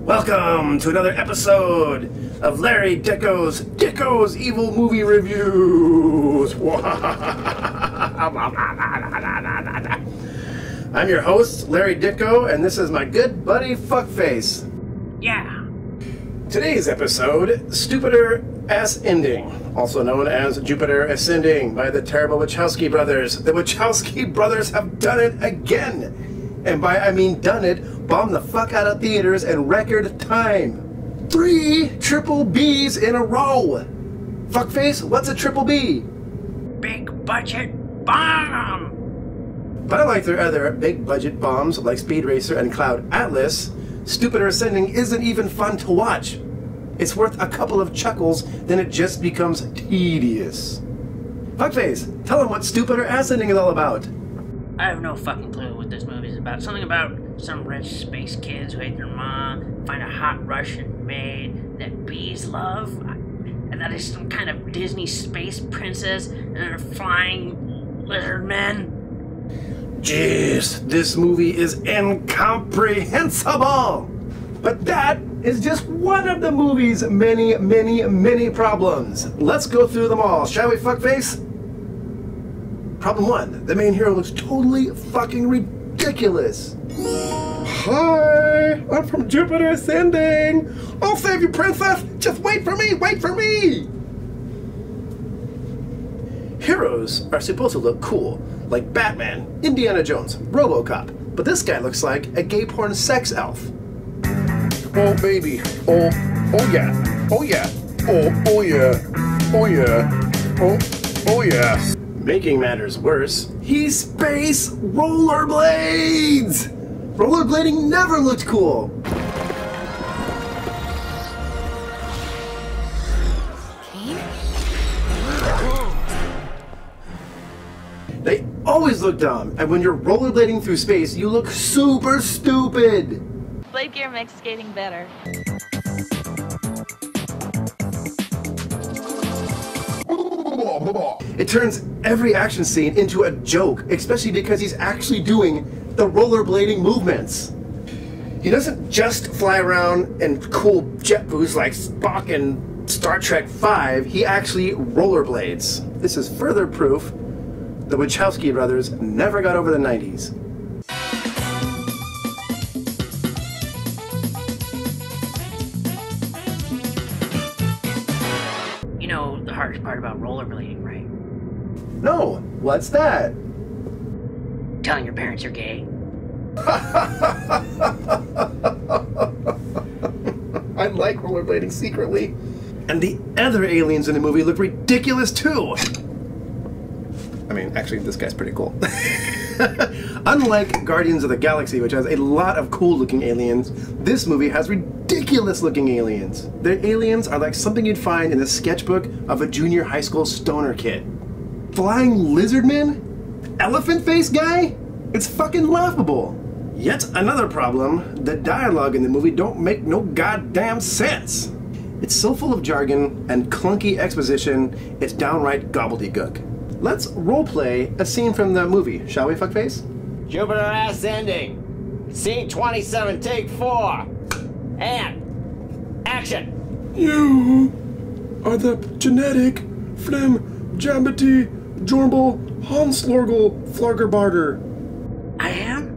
Welcome to another episode of Larry Dicko's Evil Movie Reviews. I'm your host, Larry Dicko, and this is my good buddy Fuckface. Yeah. Today's episode, Stupider Ass Ending, also known as Jupiter Ascending by the terrible Wachkowski brothers. The Wachkowski brothers have done it again. And by I mean done it, bombed the fuck out of theaters in record time. 3 triple B's in a row. Fuckface, what's a triple B? Big budget bomb. But unlike their other big budget bombs like Speed Racer and Cloud Atlas, Stupider Ascending isn't even fun to watch. It's worth a couple of chuckles, then it just becomes tedious. Fuckface, tell them what Stupider Ascending is all about. I have no fucking clue what this movie is about. Something about some rich space kids who hate their mom, find a hot Russian maid that bees love, and that is some kind of Disney space princess and her flying lizard men. Jeez, this movie is incomprehensible! But that is just one of the movie's many problems. Let's go through them all, shall we, Fuckface? Problem 1. The main hero looks totally fucking ridiculous. Hi, I'm from Jupiter Ascending. I'll save you, princess. Just wait for me, wait for me. Heroes are supposed to look cool, like Batman, Indiana Jones, RoboCop. But this guy looks like a gay porn sex elf. Oh baby, oh yeah, oh yeah, oh yeah, oh yeah, oh yeah. Making matters worse, he's space rollerblades! Rollerblading never looked cool! They always look dumb, and when you're rollerblading through space, you look super stupid! Blade gear makes skating better. It turns every action scene into a joke, especially because he's actually doing the rollerblading movements. He doesn't just fly around in cool jet boots like Spock in Star Trek V, he actually rollerblades. This is further proof the Wachkowski brothers never got over the 90s. You know the hardest part about rollerblading, right? No, what's that? Telling your parents you're gay. I like rollerblading secretly. And the other aliens in the movie look ridiculous too. I mean, actually, this guy's pretty cool. Unlike Guardians of the Galaxy, which has a lot of cool-looking aliens, this movie has ridiculous-looking aliens. Their aliens are like something you'd find in a sketchbook of a junior high school stoner kid. Flying lizardmen? Elephant face guy? It's fucking laughable. Yet another problem, the dialogue in the movie don't make no goddamn sense. It's so full of jargon and clunky exposition, it's downright gobbledygook. Let's roleplay a scene from the movie, shall we, Fuckface? Jupiter Ascending. Scene 27, take 4. And action. You are the genetic Flim Jambity Jorble Hanslorgel Flargerbarter. I am?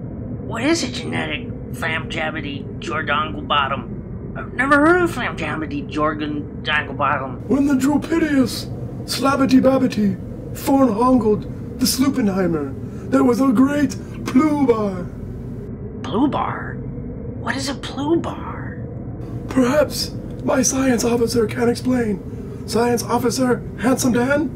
What is a genetic flamjabbity Jordangle bottom? I've never heard of flamjabbity Jordan Dangle bottom. When the Dropidius Slabbity Babbity Fornhongled the Sloopenheimer, there was a great Plubar. Plubar? What is a plubar? Perhaps my science officer can explain. Science officer, Handsome Dan?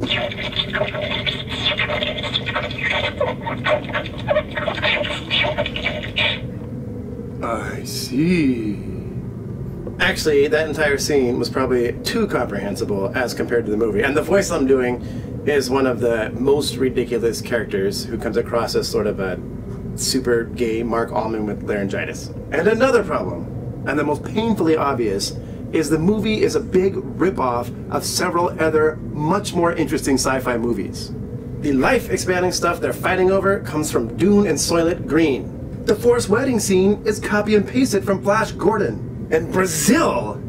I see. Actually, that entire scene was probably too comprehensible as compared to the movie. And the voice I'm doing is one of the most ridiculous characters who comes across as sort of a super gay Mark Allman with laryngitis. And another problem, and the most painfully obvious, is the movie is a big rip-off of several other much more interesting sci-fi movies. The life-expanding stuff they're fighting over comes from Dune and Soylent Green. The forced wedding scene is copy and pasted from Flash Gordon. And Brazil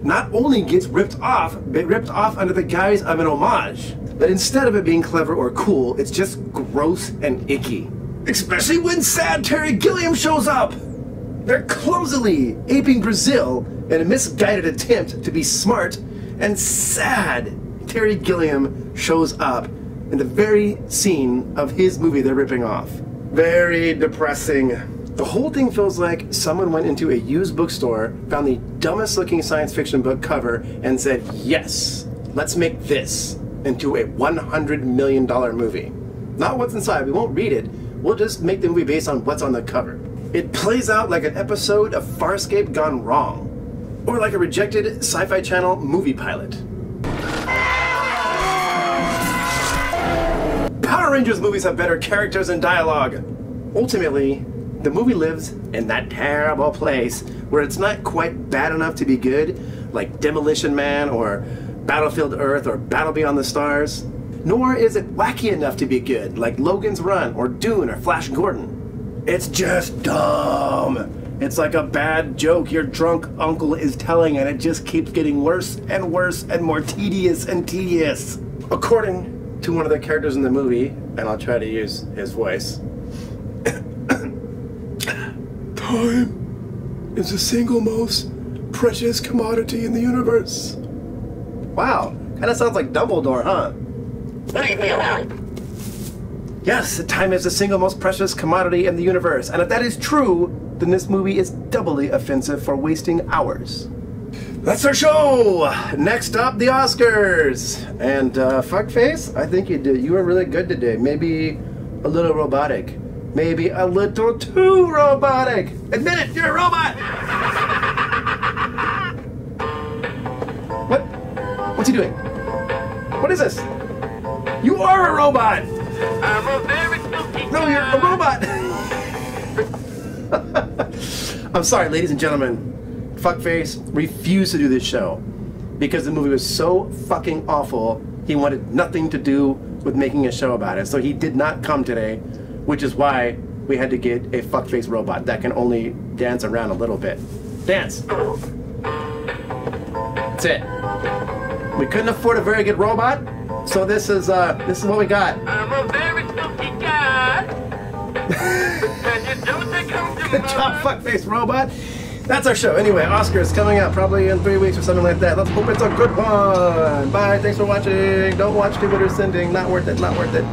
not only gets ripped off, but ripped off under the guise of an homage. But instead of it being clever or cool, it's just gross and icky. Especially when sad Terry Gilliam shows up! They're clumsily aping Brazil in a misguided attempt to be smart, and sad Terry Gilliam shows up in the very scene of his movie they're ripping off. Very depressing. The whole thing feels like someone went into a used bookstore, found the dumbest looking science fiction book cover, and said, yes, let's make this into a $100 million movie. Not what's inside, we won't read it, we'll just make the movie based on what's on the cover. It plays out like an episode of Farscape gone wrong, or like a rejected Sci-Fi Channel movie pilot. Power Rangers movies have better characters and dialogue. Ultimately, the movie lives in that terrible place where it's not quite bad enough to be good, like Demolition Man or Battlefield Earth or Battle Beyond the Stars, nor is it wacky enough to be good, like Logan's Run or Dune or Flash Gordon. It's just dumb. It's like a bad joke your drunk uncle is telling, and it just keeps getting worse and worse and more tedious and tedious. According to one of the characters in the movie, and I'll try to use his voice, time is the single most precious commodity in the universe. Wow, kind of sounds like Dumbledore, huh? Leave me alone. Yes, time is the single most precious commodity in the universe, and if that is true, then this movie is doubly offensive for wasting hours. That's our show! Next up, the Oscars! And, fuckface, I think you were really good today. Maybe a little robotic. Maybe a little too robotic! Admit it, you're a robot! What? What's he doing? What is this? You are a robot! I'm a very spooky No, you're a robot! I'm sorry, ladies and gentlemen. Fuckface refused to do this show because the movie was so fucking awful, he wanted nothing to do with making a show about it. So he did not come today, which is why we had to get a fuckface robot that can only dance around a little bit. Dance! That's it. We couldn't afford a very good robot, so this is what we got. I'm a very spooky guy. And you don't think I'm too Good job, fuckface robot. That's our show. Anyway, Oscars coming out probably in 3 weeks or something like that. Let's hope it's a good one. Bye. Thanks for watching. Don't watch Jupiter Ascending. Not worth it. Not worth it.